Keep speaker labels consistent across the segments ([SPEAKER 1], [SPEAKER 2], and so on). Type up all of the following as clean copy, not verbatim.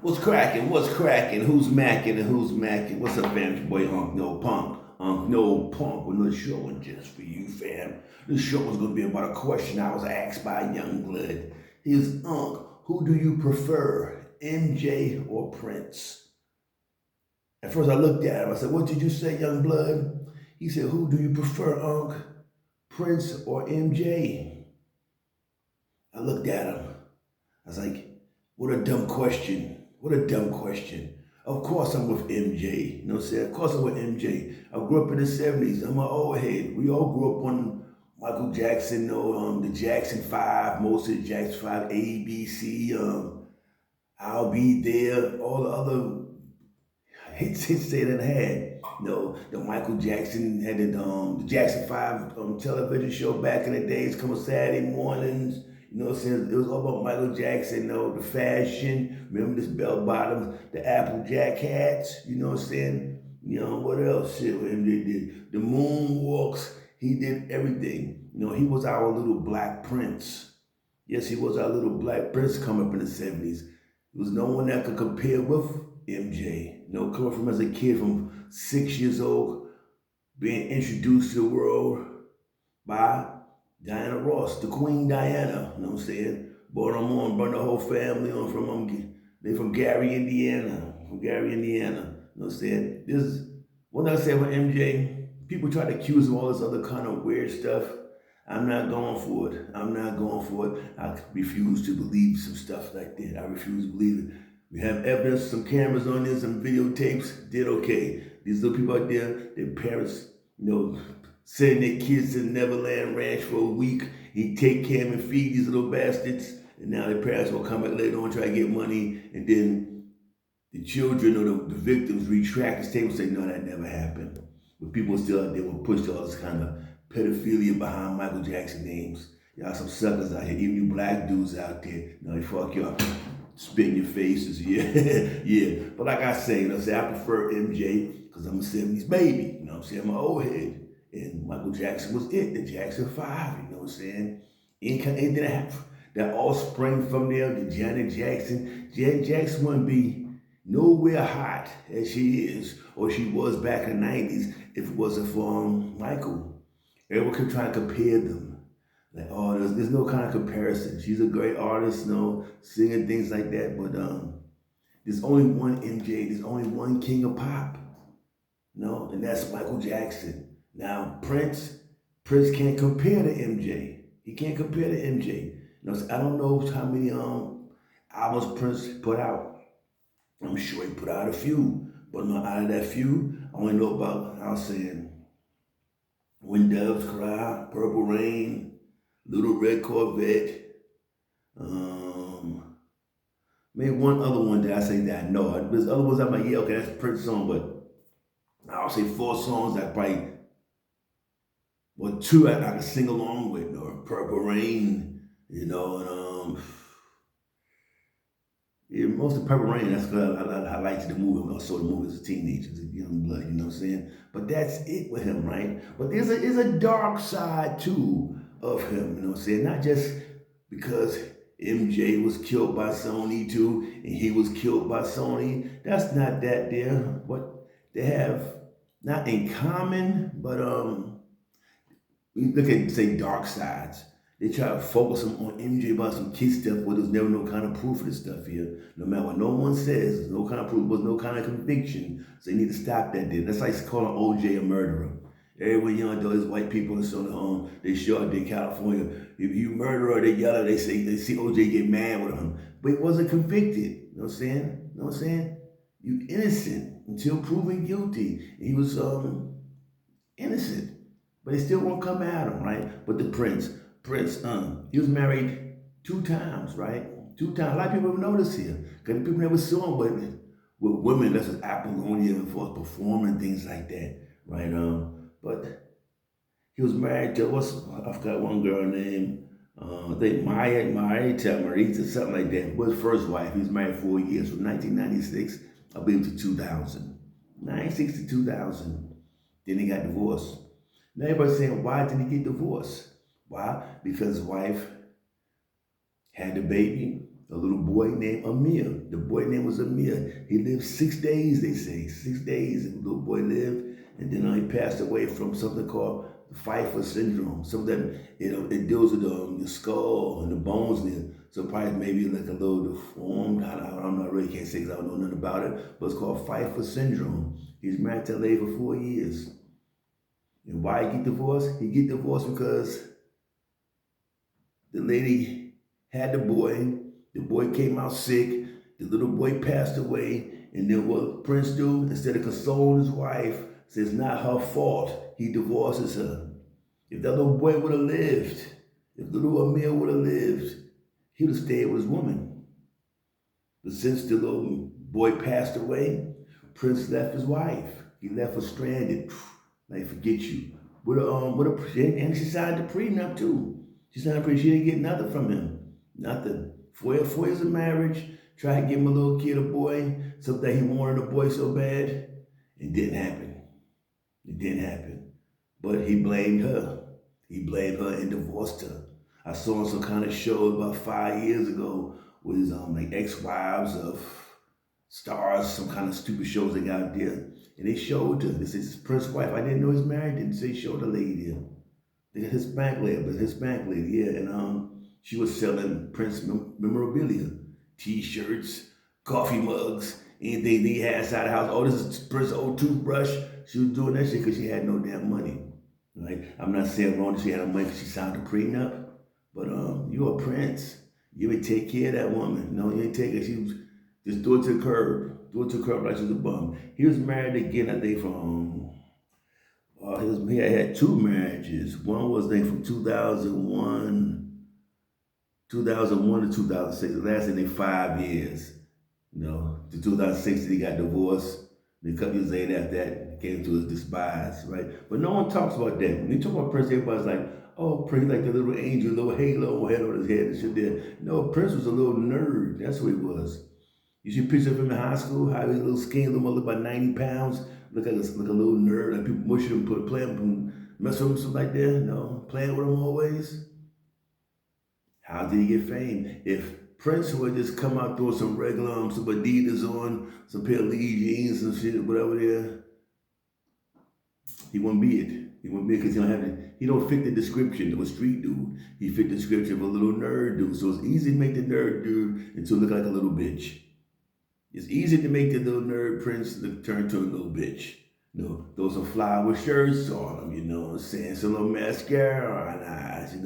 [SPEAKER 1] What's cracking? What's cracking? Who's macking and who's macking? What's up, fam? It's your boy Hunk No Punk. Hunk No Punk with another show and just for you, fam. This show was gonna be about a question I was asked by Youngblood. He's Unc, who do you prefer, MJ or Prince? At first I looked at him, I said, what did you say, Youngblood? He said, who do you prefer, Unc? Prince or MJ? I looked at him. I was like, what a dumb question. What a dumb question. Of course I'm with MJ. You know what I'm saying? Of course I'm with MJ. I grew up in the 70s. I'm an old head. We all grew up on Michael Jackson, the Jackson 5, most of the Jackson 5, A, B, C, I'll Be There, all the other hits they done had. The Michael Jackson had the Jackson 5 television show back in the days, come on Saturday mornings. You know what I'm saying? It was all about Michael Jackson, the fashion. Remember this bell bottoms, the Applejack hats. You know what I'm saying? What else? Shit, him did the moonwalks. He did everything. He was our little black prince. Yes, he was our little black prince coming up in the 70s. There was no one that could compare with MJ. Coming from as a kid from 6 years old, being introduced to the world by Diana Ross, the Queen Diana. You know what I'm saying? Brought the whole family on they from Gary, Indiana. From Gary, Indiana. You know what I'm saying? This is what I say about MJ. People try to accuse him of all this other kind of weird stuff. I'm not going for it. I'm not going for it. I refuse to believe some stuff like that. I refuse to believe it. We have evidence, some cameras on this, some videotapes. Did okay. These little people out there, their parents, sending their kids to Neverland Ranch for a week. He take care of them and feed these little bastards. And now their parents will come back later on, try to get money. And then the children or the victims retract the statement and say, no, that never happened. But people still out there will push all this kind of pedophilia behind Michael Jackson names. Y'all some suckers out here, even you black dudes out there. They fuck you up, spit in your faces, yeah, yeah. But like I say, I prefer MJ because I'm a 70s baby. I'm an old head. And Michael Jackson was it, the Jackson 5, you know what I'm saying? And then that all sprang from there, the Janet Jackson. Janet Jackson wouldn't be nowhere hot as she is, or she was back in the 90s if it wasn't for Michael. Everyone could try to compare them. Like, oh, there's no kind of comparison. She's a great artist, singing things like that. But there's only one MJ. There's only one king of pop. And that's Michael Jackson. Now Prince can't compare to MJ. He can't compare to MJ. So I don't know how many albums Prince put out. I'm sure he put out a few, but out of that few, I only know about I was saying When Doves Cry, Purple Rain, Little Red Corvette. Maybe one other one that I say that I know. There's other ones I'm like, yeah, okay, that's a Prince song, but I'll say 4 songs that probably, well, 2 I can sing along with, or Purple Rain, and yeah, most of Purple Rain, that's because I liked the movie. I saw the movie as a teenager, as a young blood, you know what I'm saying? But that's it with him, right? But there's a dark side too of him, you know what I'm saying? Not just because MJ was killed by Sony too, and he was killed by Sony. That's not that there. What they have not in common, but we look at say dark sides. They try to focus them on MJ about some kid stuff where there's never no kind of proof of this stuff here. No matter what no one says, there's no kind of proof, there's no kind of conviction. So they need to stop that there. That's like calling OJ a murderer. Everyone young though, there's white people in the home, they show up in California. If you murderer, they yell, they say they see OJ get mad with him. But he wasn't convicted. You know what I'm saying? You know what I'm saying? You innocent until proven guilty. And he was innocent. But they still won't come at him, right? But the Prince, he was married 2 times, right? 2 times. A lot of people don't notice here. Because people never saw him with women that's with Apollonia for performing things like that, right? But he was married to I forgot one girl named I think Marita, something like that. Was his first wife. He was married 4 years from 1996, I believe, to 2000. 1996 to 2000. Then he got divorced. Now everybody's saying, why did he get divorced? Why? Because his wife had the baby, a little boy named Amir. The boy name was Amir. He lived 6 days, they say. 6 days, the little boy lived. And then he passed away from something called the Pfeiffer syndrome. Some of them, it deals with the skull and the bones there. So probably maybe like a little deformed. I don't know. I really can't say because I don't know nothing about it. But it's called Pfeiffer syndrome. He's married to a lady for 4 years. And why he get divorced? He get divorced because the lady had the boy. The boy came out sick. The little boy passed away. And then what Prince do? Instead of consoling his wife, says it's not her fault, he divorces her. If that little boy would have lived, if little Amir would have lived, he would have stayed with his woman. But since the little boy passed away, Prince left his wife. He left her stranded. Like, forget you. And she signed a prenup too. She signed a prenup. She didn't get nothing from him. Nothing. 4 years of marriage. Tried to give him a little kid, a boy. Something he wanted a boy so bad. It didn't happen. It didn't happen. But he blamed her. He blamed her and divorced her. I saw some kind of show about 5 years ago with like ex-wives of stars, some kind of stupid shows they got out there. And they showed her. They said, this Prince's wife. I didn't know he's married. Didn't say showed the lady there. They got Hispanic lady, but Hispanic lady, yeah. And she was selling Prince memorabilia, T-shirts, coffee mugs, anything they had outside the house. Oh, this is Prince old toothbrush. She was doing that shit because she had no damn money. Right? I'm not saying wrong that she had no money because she signed a prenup, but you're a prince. You would take care of that woman. No, you ain't take her. She was just threw it to the curb. Threw it to the curb like she was a bum. He was married again, I think, from he had 2 marriages. One was from 2001 to 2006. The last in 5 years. To 2006 he got divorced. Then a couple years later after that, he came to his despise, right? But no one talks about that. When you talk about Prince, everybody's like, oh, Prince like the little angel, little halo head on his head and shit there. No, Prince was a little nerd. That's what he was. You see pictures of him in high school, how he was a little skinny, little about 90 pounds, look like a little nerd, like people mush him, mess with him, something like that, playing with him always. How did he get fame? If Prince would just come out throwing some regular, some Adidas on, some pair of Lee jeans, some shit, whatever there, he wouldn't be it. He wouldn't be it because he don't fit the description of a street dude. He fit the description of a little nerd dude. So it's easy to make the nerd dude into look like a little bitch. It's easy to make the little nerd Prince turn to a little bitch. Those are flower shirts on him, what I'm saying? Some little mascara on eyes,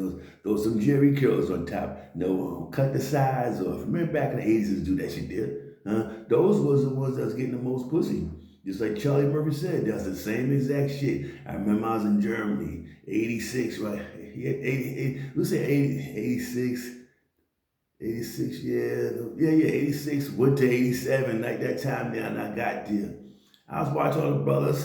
[SPEAKER 1] those some Jerry curls on top. Cut the sides off. Remember back in the 80s, do that shit there? Those was the ones that was getting the most pussy. Just like Charlie Murphy said, that's the same exact shit. I remember I was in Germany, 86, right? Let's say 86. 86, yeah, 86, went to 87, like that time down I got there. I was watching all the brothers,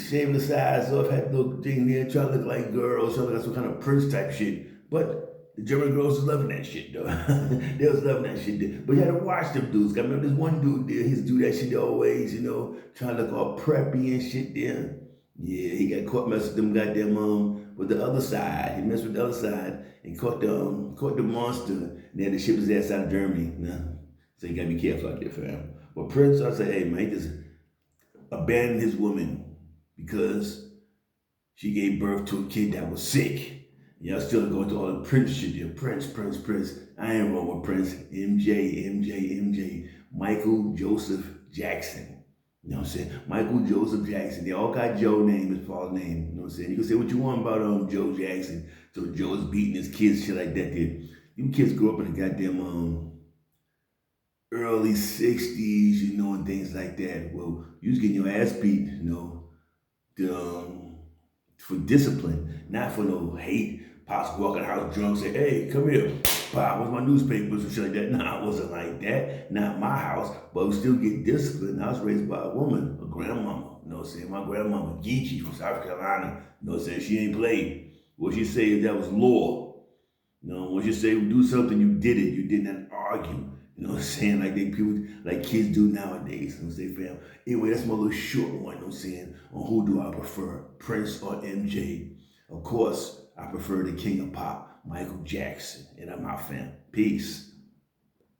[SPEAKER 1] shaving the sides off, had a little thing there, trying to look like girls, trying to look like some kind of Prince type shit. But the German girls was loving that shit, though. They was loving that shit there. But you had to watch them dudes. I remember this one dude there, he's do that shit always, trying to look all preppy and shit there. Yeah, he got caught messing with them goddamn with the other side. He messed with the other side and caught the monster. And then the ship was outside of Germany. So you gotta be careful out there, fam. But Prince, I say, hey man, he just abandoned his woman because she gave birth to a kid that was sick. Y'all still going through all the Prince shit there. Prince. I ain't wrong with Prince. MJ. Michael Joseph Jackson. You know what I'm saying? Michael Joseph Jackson. They all got Joe name as father's name. You know what I'm saying? You can say what you want about Joe Jackson. So Joe's beating his kids, shit like that. Them kids grew up in the goddamn early 60s, and things like that. Well, you was getting your ass beat, for discipline, not for no hate. Pops walk in the house drunk, say, hey, come here. Pop, what's my newspapers and shit like that? Nah, it wasn't like that. Not my house, but we still get disciplined. I was raised by a woman, a grandmama. You know what I'm saying? My grandmama, Geechee from South Carolina. You know what I'm saying? She ain't played. What she said, that was law. When you say do something, you did it. You did not argue. You know what I'm saying? Like kids do nowadays. You know what I'm saying, fam? Anyway, that's my little short one, you know what I'm saying, on who do I prefer, Prince or MJ. Of course, I prefer the king of pop, Michael Jackson. And I'm out, fam. Peace.